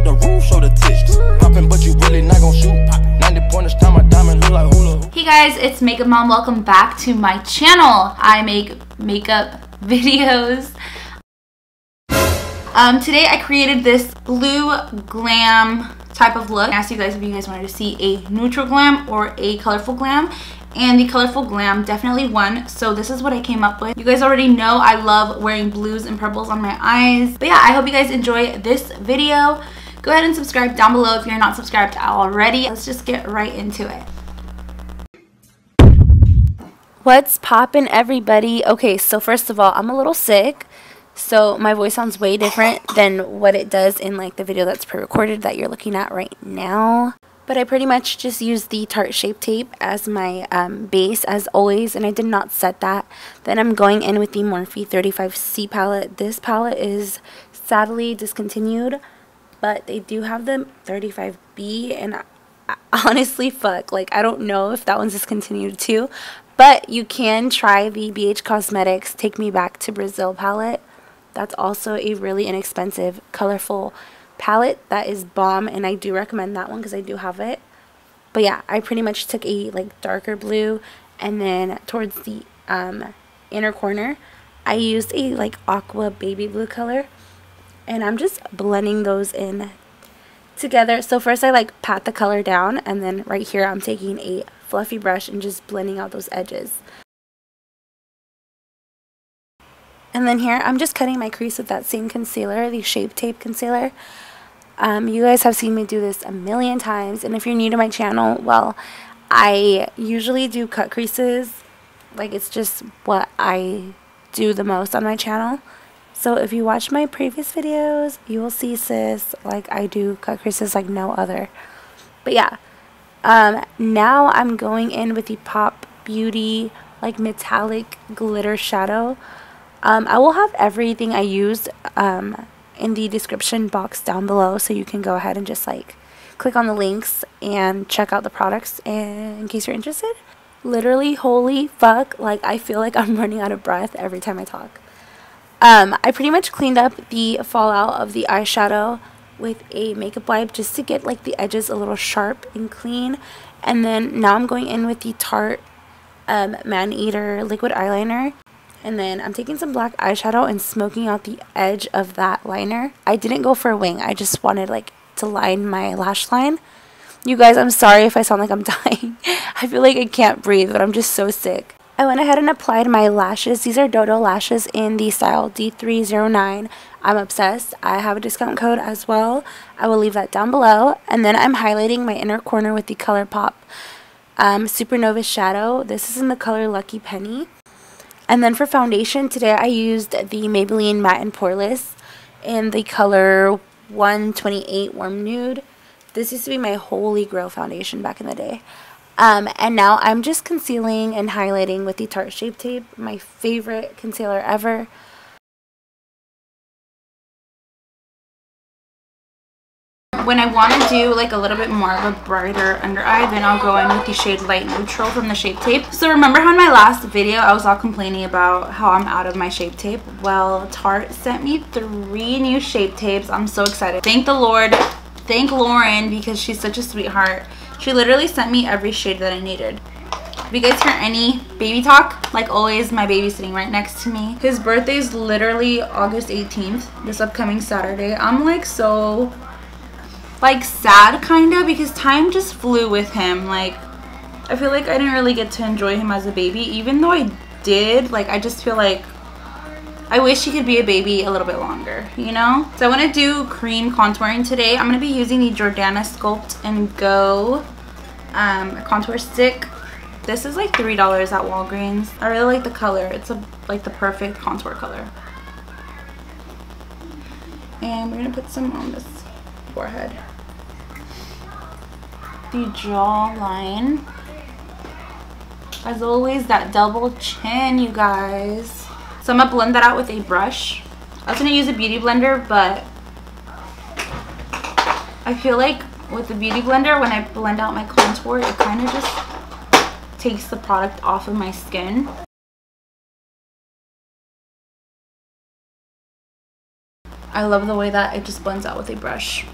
up the roof, show the tits. Poppin', but you really not gon' shoot. 90 pointers, time my diamond look like hula. Hey guys, it's Makeup Mom. Welcome back to my channel. I make makeup videos. Today I created this blue glam type of look. I asked you guys if you guys wanted to see a neutral glam or a colorful glam, and the colorful glam definitely won, so this is what I came up with. You guys already know I love wearing blues and purples on my eyes, but yeah, I hope you guys enjoy this video. Go ahead and subscribe down below if you're not subscribed already. Let's just get right into it. What's poppin', everybody? Okay, so first of all, I'm a little sick, so my voice sounds way different than what it does in like the video that's pre-recorded that you're looking at right now. But I pretty much just used the Tarte Shape Tape as my base as always, and I did not set that. Then I'm going in with the Morphe 35C palette. This palette is sadly discontinued, but they do have the 35B, and honestly, fuck, like I don't know if that one's discontinued too. But you can try the BH Cosmetics Take Me Back to Brazil palette. That's also a really inexpensive, colorful palette that is bomb, and I do recommend that one because I do have it. But yeah, I pretty much took a like darker blue, and then towards the inner corner I used a like aqua baby blue color, and I'm just blending those in together. So first I like pat the color down, and then right here I'm taking a fluffy brush and just blending out those edges. And then here I'm just cutting my crease with that same concealer, the Shape Tape concealer. You guys have seen me do this a million times, and if you're new to my channel, well, I usually do cut creases. Like, it's just what I do the most on my channel. So if you watch my previous videos, you will see, sis, like I do cut creases like no other. But yeah, now I'm going in with the Pop Beauty like metallic glitter shadow. I will have everything I used in the description box down below, so you can go ahead and just like click on the links and check out the products in case you're interested. Literally, holy fuck, like I feel like I'm running out of breath every time I talk. I pretty much cleaned up the fallout of the eyeshadow with a makeup wipe just to get like the edges a little sharp and clean. And then now I'm going in with the Tarte Man-Eater liquid eyeliner. And then I'm taking some black eyeshadow and smoking out the edge of that liner. I didn't go for a wing. I just wanted like to line my lash line. You guys, I'm sorry if I sound like I'm dying. I feel like I can't breathe, but I'm just so sick. I went ahead and applied my lashes. These are Dodo lashes in the style D309. I'm obsessed. I have a discount code as well. I will leave that down below. And then I'm highlighting my inner corner with the ColourPop Supernova Shadow. This is in the color Lucky Penny. And then for foundation, today I used the Maybelline Matte and Poreless in the color 128 Warm Nude. This used to be my holy grail foundation back in the day. And now I'm just concealing and highlighting with the Tarte Shape Tape, my favorite concealer ever. When I want to do like a little bit more of a brighter under eye, then I'll go in with the shade Light Neutral from the Shape Tape. So remember how in my last video I was all complaining about how I'm out of my Shape Tape? Well, Tarte sent me 3 new Shape Tapes. I'm so excited. Thank the Lord. Thank Lauren, because she's such a sweetheart. She literally sent me every shade that I needed. If you guys hear any baby talk, like always, my baby's sitting right next to me. His birthday is literally August 18th, this upcoming Saturday. I'm like so like sad kind of, because time just flew with him. Like I feel like I didn't really get to enjoy him as a baby, even though I did. Like I just feel like I wish he could be a baby a little bit longer, you know? So I want to do cream contouring today. I'm going to be using the Jordana Sculpt and Go contour stick. This is like $3 at Walgreens. I really like the color. It's like the perfect contour color. And we're going to put some on this forehead. The jawline. As always, that double chin, you guys. So I'm going to blend that out with a brush. I was going to use a beauty blender, but I feel like with the beauty blender, when I blend out my contour, it kind of just takes the product off of my skin. I love the way that it just blends out with a brush.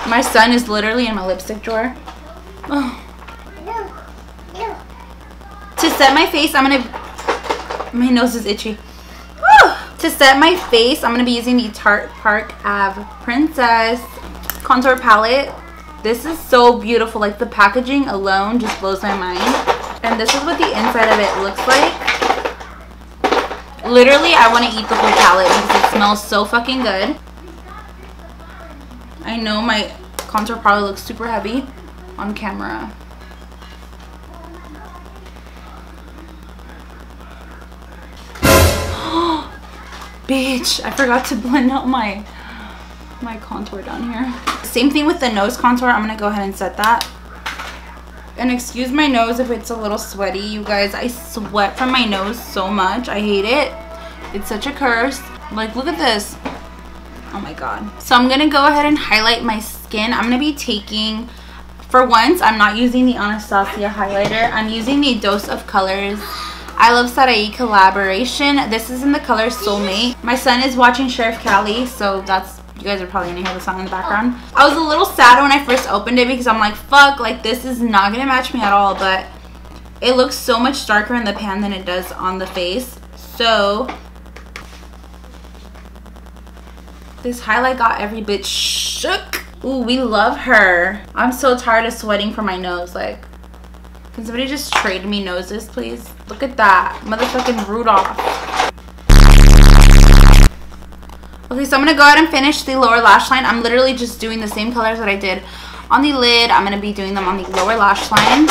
My son is literally in my lipstick drawer. Oh. To set my face, I'm gonna... My nose is itchy. To set my face, I'm gonna be using the Tarte Park Ave Princess contour palette. This is so beautiful. Like, the packaging alone just blows my mind. And this is what the inside of it looks like. Literally, I want to eat the whole palette because it smells so fucking good. I know my contour probably looks super heavy on camera. Bitch, I forgot to blend out my contour down here. Same thing with the nose contour. I'm gonna go ahead and set that. And excuse my nose if it's a little sweaty, you guys. I sweat from my nose so much. I hate it. It's such a curse. Like, look at this. Oh my god. So I'm gonna go ahead and highlight my skin. I'm gonna be taking, for once, I'm not using the Anastasia highlighter. I'm using the Dose of Colors I Love Sarai collaboration. This is in the color Soulmate. My son is watching Sheriff Callie, so that's, you guys are probably gonna hear the song in the background. I was a little sad when I first opened it because I'm like, fuck, like this is not gonna match me at all, but it looks so much darker in the pan than it does on the face. So this highlight got every bit shook. Ooh, we love her. I'm so tired of sweating from my nose. Like, can somebody just trade me noses, please? Look at that. Motherfucking Rudolph. Okay, so I'm going to go ahead and finish the lower lash line. I'm literally just doing the same colors that I did on the lid. I'm going to be doing them on the lower lash line.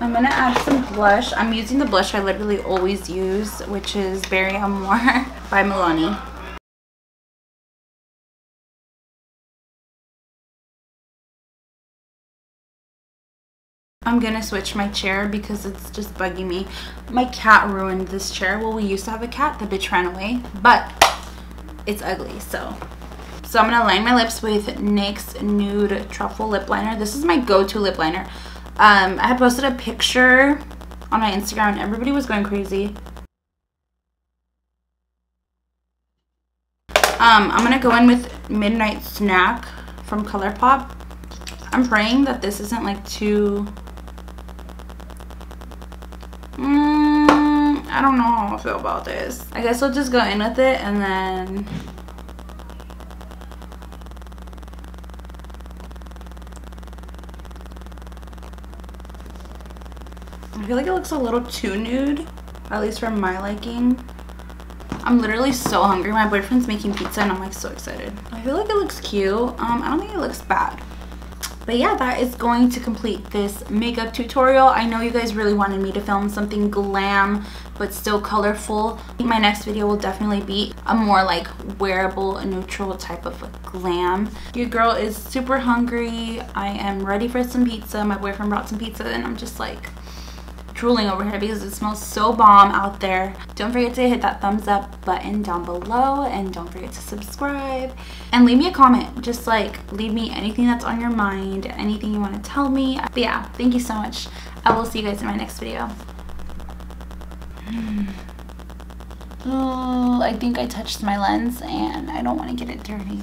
I'm gonna add some blush. I'm using the blush I literally always use, which is Berry Amour by Milani. I'm gonna switch my chair because it's just bugging me. My cat ruined this chair. Well, we used to have a cat. The bitch ran away, but it's ugly, so I'm gonna line my lips with NYX Nude Truffle Lip Liner. This is my go-to lip liner. I had posted a picture on my Instagram and everybody was going crazy. I'm gonna go in with Midnight Snack from ColourPop. I'm praying that this isn't like too... I don't know how I feel about this. I guess we'll just go in with it and then... I feel like it looks a little too nude, at least for my liking. I'm literally so hungry. My boyfriend's making pizza and I'm like so excited. I feel like it looks cute. I don't think it looks bad. But yeah, that is going to complete this makeup tutorial. I know you guys really wanted me to film something glam but still colorful. I think my next video will definitely be a more like wearable, neutral type of glam. Your girl is super hungry. I am ready for some pizza. My boyfriend brought some pizza and I'm just like drooling over here because it smells so bomb out there. Don't forget to hit that thumbs up button down below and don't forget to subscribe and leave me a comment. Just like leave me anything that's on your mind, anything you want to tell me. But yeah, thank you so much. I will see you guys in my next video. Oh, I think I touched my lens and I don't want to get it dirty.